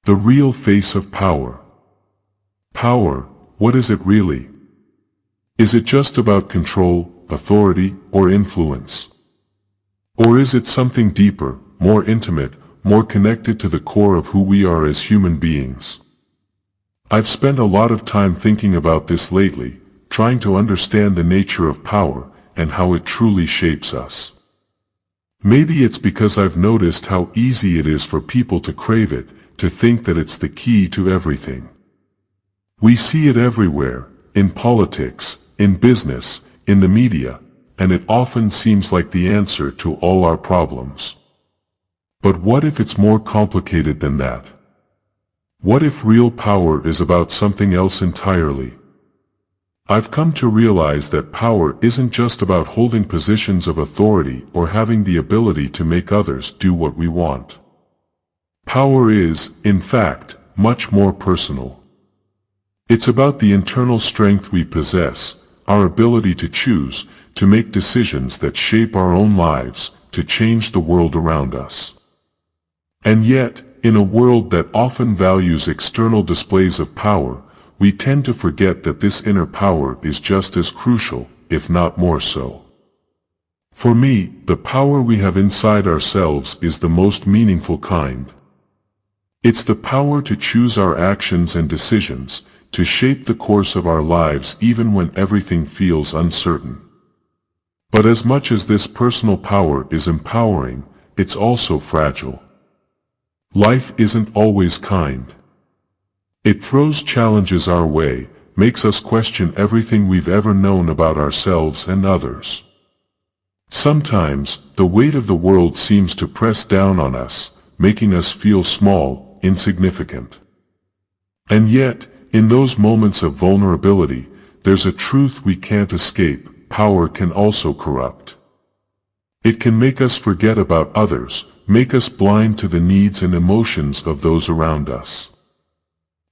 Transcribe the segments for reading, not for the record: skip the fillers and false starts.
The real face of power. Power, what is it really? Is it just about control, authority, or influence? Or is it something deeper, more intimate, more connected to the core of who we are as human beings? I've spent a lot of time thinking about this lately, trying to understand the nature of power and how it truly shapes us. Maybe it's because I've noticed how easy it is for people to crave it, to think that it's the key to everything. We see it everywhere, in politics, in business, in the media, and it often seems like the answer to all our problems. But what if it's more complicated than that? What if real power is about something else entirely? I've come to realize that power isn't just about holding positions of authority or having the ability to make others do what we want. Power is, in fact, much more personal. It's about the internal strength we possess, our ability to choose, to make decisions that shape our own lives, to change the world around us. And yet, in a world that often values external displays of power, we tend to forget that this inner power is just as crucial, if not more so. For me, the power we have inside ourselves is the most meaningful kind. It's the power to choose our actions and decisions, to shape the course of our lives even when everything feels uncertain. But as much as this personal power is empowering, it's also fragile. Life isn't always kind. It throws challenges our way, makes us question everything we've ever known about ourselves and others. Sometimes, the weight of the world seems to press down on us, making us feel small, insignificant. And yet, in those moments of vulnerability, there's a truth we can't escape: power can also corrupt. It can make us forget about others, make us blind to the needs and emotions of those around us.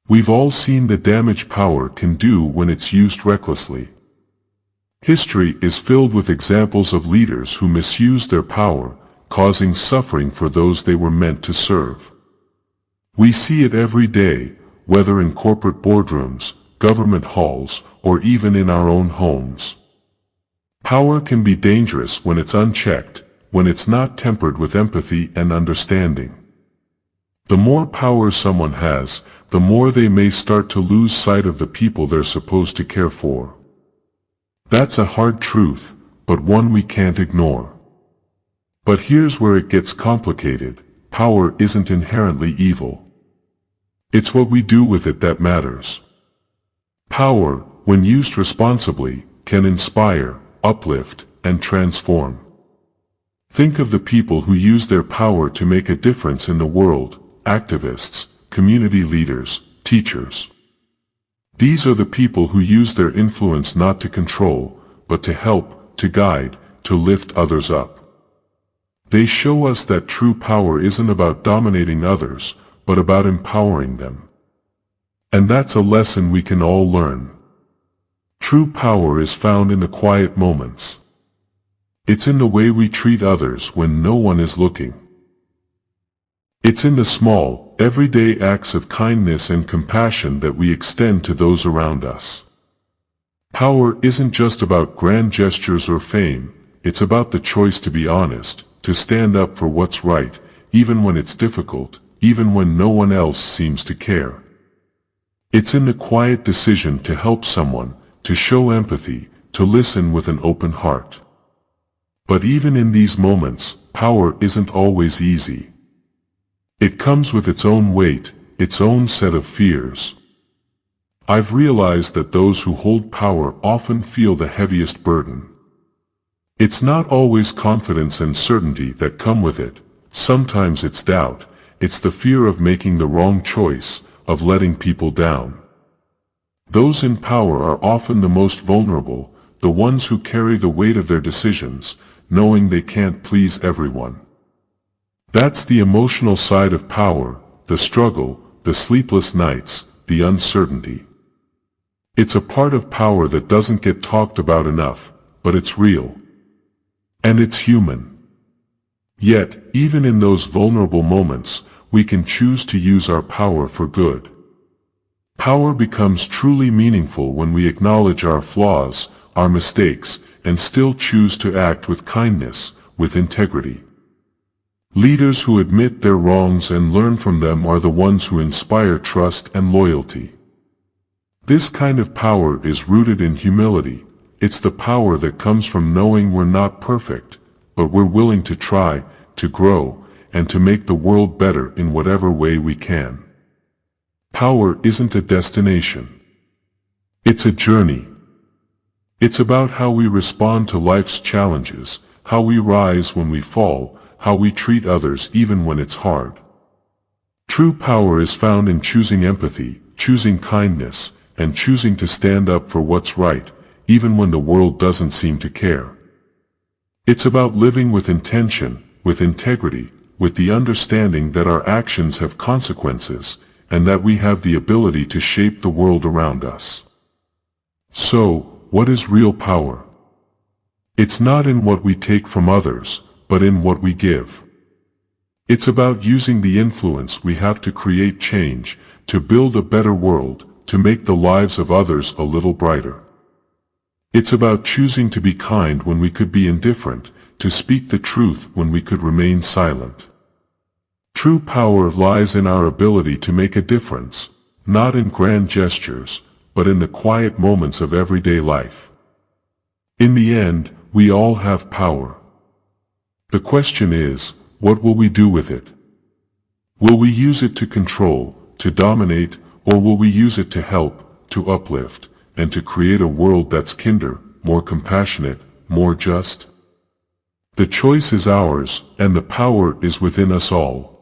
We've all seen the damage power can do when it's used recklessly. History is filled with examples of leaders who misused their power, causing suffering for those they were meant to serve. We see it every day, whether in corporate boardrooms, government halls, or even in our own homes. Power can be dangerous when it's unchecked, when it's not tempered with empathy and understanding. The more power someone has, the more they may start to lose sight of the people they're supposed to care for. That's a hard truth, but one we can't ignore. But here's where it gets complicated: power isn't inherently evil. It's what we do with it that matters. Power, when used responsibly, can inspire, uplift, and transform. Think of the people who use their power to make a difference in the world: activists, community leaders, teachers. These are the people who use their influence not to control, but to help, to guide, to lift others up. They show us that true power isn't about dominating others, but about empowering them. And that's a lesson we can all learn. True power is found in the quiet moments. It's in the way we treat others when no one is looking. It's in the small, everyday acts of kindness and compassion that we extend to those around us. Power isn't just about grand gestures or fame, it's about the choice to be honest, to stand up for what's right, even when it's difficult, even when no one else seems to care. It's in the quiet decision to help someone, to show empathy, to listen with an open heart. But even in these moments, power isn't always easy. It comes with its own weight, its own set of fears. I've realized that those who hold power often feel the heaviest burden. It's not always confidence and certainty that come with it. Sometimes it's doubt, it's the fear of making the wrong choice, of letting people down. Those in power are often the most vulnerable, the ones who carry the weight of their decisions, knowing they can't please everyone. That's the emotional side of power, the struggle, the sleepless nights, the uncertainty. It's a part of power that doesn't get talked about enough, but it's real. And it's human. Yet, even in those vulnerable moments, we can choose to use our power for good. Power becomes truly meaningful when we acknowledge our flaws, our mistakes, and still choose to act with kindness, with integrity. Leaders who admit their wrongs and learn from them are the ones who inspire trust and loyalty. This kind of power is rooted in humility. It's the power that comes from knowing we're not perfect, but we're willing to try, to grow, and to make the world better in whatever way we can. Power isn't a destination. It's a journey. It's about how we respond to life's challenges, how we rise when we fall, how we treat others even when it's hard. True power is found in choosing empathy, choosing kindness, and choosing to stand up for what's right, even when the world doesn't seem to care. It's about living with intention, with integrity, with the understanding that our actions have consequences, and that we have the ability to shape the world around us. So, what is real power? It's not in what we take from others, but in what we give. It's about using the influence we have to create change, to build a better world, to make the lives of others a little brighter. It's about choosing to be kind when we could be indifferent, to speak the truth when we could remain silent. True power lies in our ability to make a difference, not in grand gestures, but in the quiet moments of everyday life. In the end, we all have power. The question is, what will we do with it? Will we use it to control, to dominate, or will we use it to help, to uplift, and to create a world that's kinder, more compassionate, more just? The choice is ours, and the power is within us all.